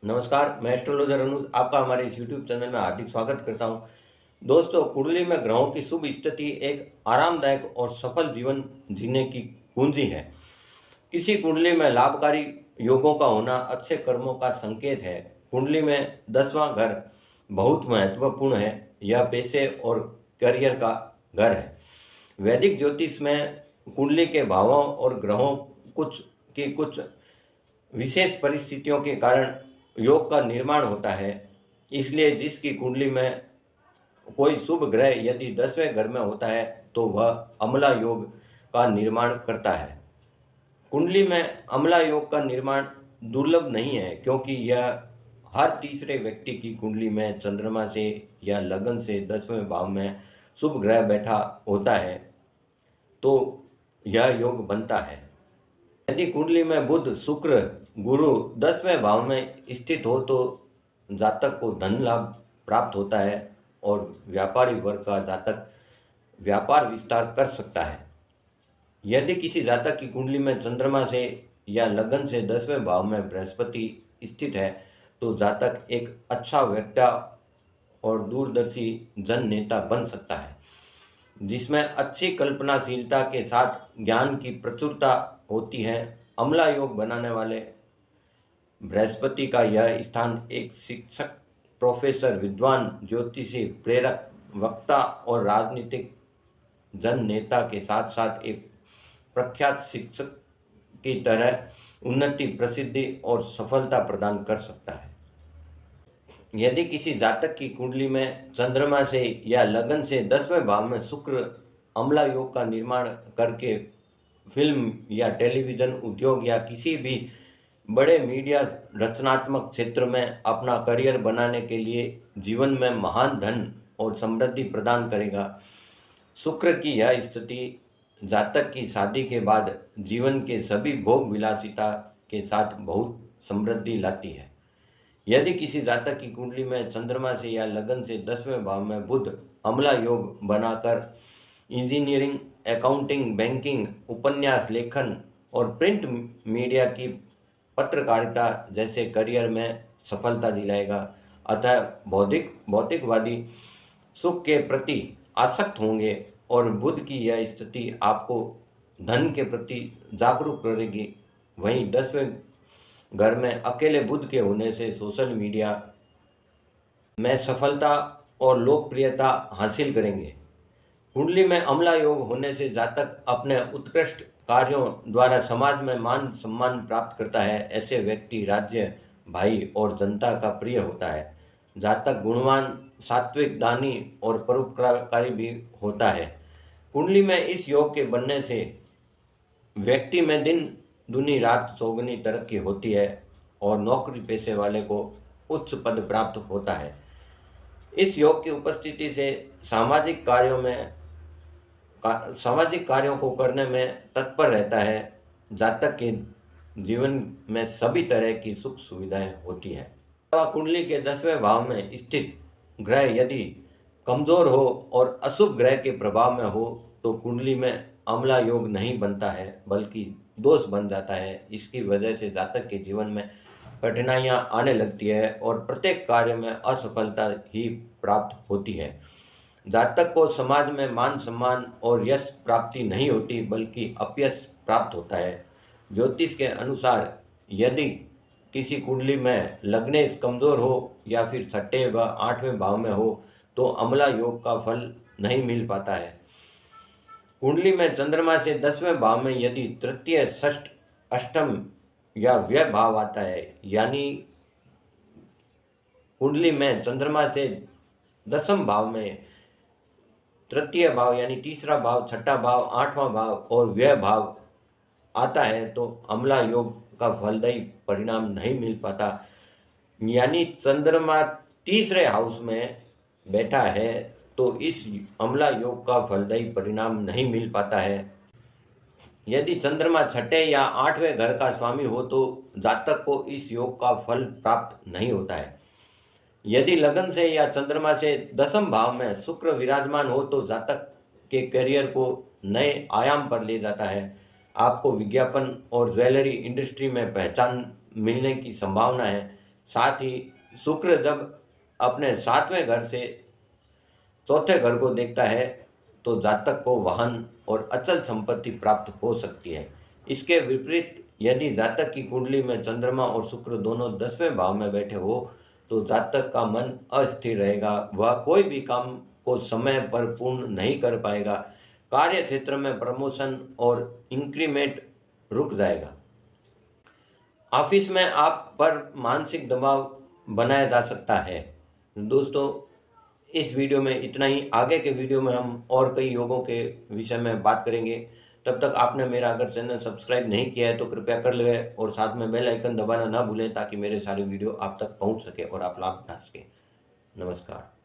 नमस्कार, मैं एस्ट्रोलॉजर अनुज आपका हमारे इस यूट्यूब चैनल में हार्दिक स्वागत करता हूं। दोस्तों, कुंडली में ग्रहों की शुभ स्थिति एक आरामदायक और सफल जीवन जीने की कुंजी है। किसी कुंडली में लाभकारी योगों का होना अच्छे कर्मों का संकेत है। कुंडली में 10वां घर बहुत महत्वपूर्ण है। यह पैसे और करियर का घर है। वैदिक ज्योतिष में कुंडली के भावों और ग्रहों कुछ विशेष परिस्थितियों के कारण योग का निर्माण होता है। इसलिए जिसकी कुंडली में कोई शुभ ग्रह यदि 10वें घर में होता है तो वह अम्ला योग का निर्माण करता है। कुंडली में अम्ला योग का निर्माण दुर्लभ नहीं है, क्योंकि यह हर तीसरे व्यक्ति की कुंडली में चंद्रमा से या लगन से 10वें भाव में शुभ ग्रह बैठा होता है तो यह योग बनता है। यदि कुंडली में बुध, शुक्र, गुरु 10वें भाव में स्थित हो तो जातक को धन लाभ प्राप्त होता है और व्यापारी वर्ग का जातक व्यापार विस्तार कर सकता है। यदि किसी जातक की कुंडली में चंद्रमा से या लगन से 10वें भाव में बृहस्पति स्थित है तो जातक एक अच्छा वक्ता और दूरदर्शी जन नेता बन सकता है, जिसमें अच्छी कल्पनाशीलता के साथ ज्ञान की प्रचुरता होती है। अम्ला योग बनाने वाले बृहस्पति का यह स्थान एक शिक्षक, प्रोफेसर, विद्वान, ज्योतिषी, प्रेरक, वक्ता और राजनीतिक जन नेता के साथ साथ एक प्रख्यात शिक्षक की तरह उन्नति, प्रसिद्धि और सफलता प्रदान कर सकता है। यदि किसी जातक की कुंडली में चंद्रमा से या लगन से 10वें भाव में शुक्र अम्ला योग का निर्माण करके फिल्म या टेलीविज़न उद्योग या किसी भी बड़े मीडिया रचनात्मक क्षेत्र में अपना करियर बनाने के लिए जीवन में महान धन और समृद्धि प्रदान करेगा। शुक्र की यह स्थिति जातक की शादी के बाद जीवन के सभी भोग विलासिता के साथ बहुत समृद्धि लाती है। यदि किसी जातक की कुंडली में चंद्रमा से या लगन से 10वें भाव में बुध अम्ला योग बनाकर इंजीनियरिंग, अकाउंटिंग, बैंकिंग, उपन्यास लेखन और प्रिंट मीडिया की पत्रकारिता जैसे करियर में सफलता दिलाएगा। अतः भौतिकवादी सुख के प्रति आसक्त होंगे और बुध की यह स्थिति आपको धन के प्रति जागरूक करेगी। वहीं 10वें घर में अकेले बुध के होने से सोशल मीडिया में सफलता और लोकप्रियता हासिल करेंगे। कुंडली में अम्ला योग होने से जातक अपने उत्कृष्ट कार्यों द्वारा समाज में मान सम्मान प्राप्त करता है। ऐसे व्यक्ति राज्य, भाई और जनता का प्रिय होता है। जातक गुणवान, सात्विक, दानी और परोपकारी भी होता है। कुंडली में इस योग के बनने से व्यक्ति में दिन दुनी रात चौगुनी तरक्की होती है और नौकरी पेशे वाले को उच्च पद प्राप्त होता है। इस योग की उपस्थिति से सामाजिक कार्यों को करने में तत्पर रहता है। जातक के जीवन में सभी तरह की सुख सुविधाएं होती है। कुंडली के 10वें भाव में स्थित ग्रह यदि कमजोर हो और अशुभ ग्रह के प्रभाव में हो तो कुंडली में अम्ला योग नहीं बनता है, बल्कि दोष बन जाता है। इसकी वजह से जातक के जीवन में कठिनाइयां आने लगती है और प्रत्येक कार्य में असफलता ही प्राप्त होती है। जातक को समाज में मान सम्मान और यश प्राप्ति नहीं होती, बल्कि अपयश प्राप्त होता है। ज्योतिष के अनुसार यदि किसी कुंडली में लग्नेश कमजोर हो या फिर 6ठे व 8वें भाव में हो तो अम्ला योग का फल नहीं मिल पाता है। कुंडली में चंद्रमा से 10वें भाव में यदि तृतीय, षष्ठ, अष्टम या व्यय भाव आता है, यानी कुंडली में चंद्रमा से 10वें भाव में तृतीय भाव यानी तीसरा भाव, छठा भाव, 8वां भाव और व्यय भाव आता है तो अम्ला योग का फलदायी परिणाम नहीं मिल पाता। यानी चंद्रमा तीसरे हाउस में बैठा है तो इस अम्ला योग का फलदायी परिणाम नहीं मिल पाता है। यदि चंद्रमा 6ठे या 8वें घर का स्वामी हो तो जातक को इस योग का फल प्राप्त नहीं होता है। यदि लगन से या चंद्रमा से 10वें भाव में शुक्र विराजमान हो तो जातक के करियर को नए आयाम पर ले जाता है। आपको विज्ञापन और ज्वेलरी इंडस्ट्री में पहचान मिलने की संभावना है। साथ ही शुक्र जब अपने 7वें घर से चौथे घर को देखता है तो जातक को वाहन और अचल संपत्ति प्राप्त हो सकती है। इसके विपरीत यदि जातक की कुंडली में चंद्रमा और शुक्र दोनों 10वें भाव में बैठे हो तो जातक का मन अस्थिर रहेगा, वह कोई भी काम को समय पर पूर्ण नहीं कर पाएगा, कार्य क्षेत्र में प्रमोशन और इंक्रीमेंट रुक जाएगा। ऑफिस में आप पर मानसिक दबाव बनाया जा सकता है। दोस्तों, इस वीडियो में इतना ही। आगे के वीडियो में हम और कई योगों के विषय में बात करेंगे। तब तक आपने मेरा अगर चैनल सब्सक्राइब नहीं किया है तो कृपया कर लें और साथ में बेल आइकन दबाना ना भूलें ताकि मेरे सारे वीडियो आप तक पहुंच सके और आप लाभ उठा सकें। नमस्कार।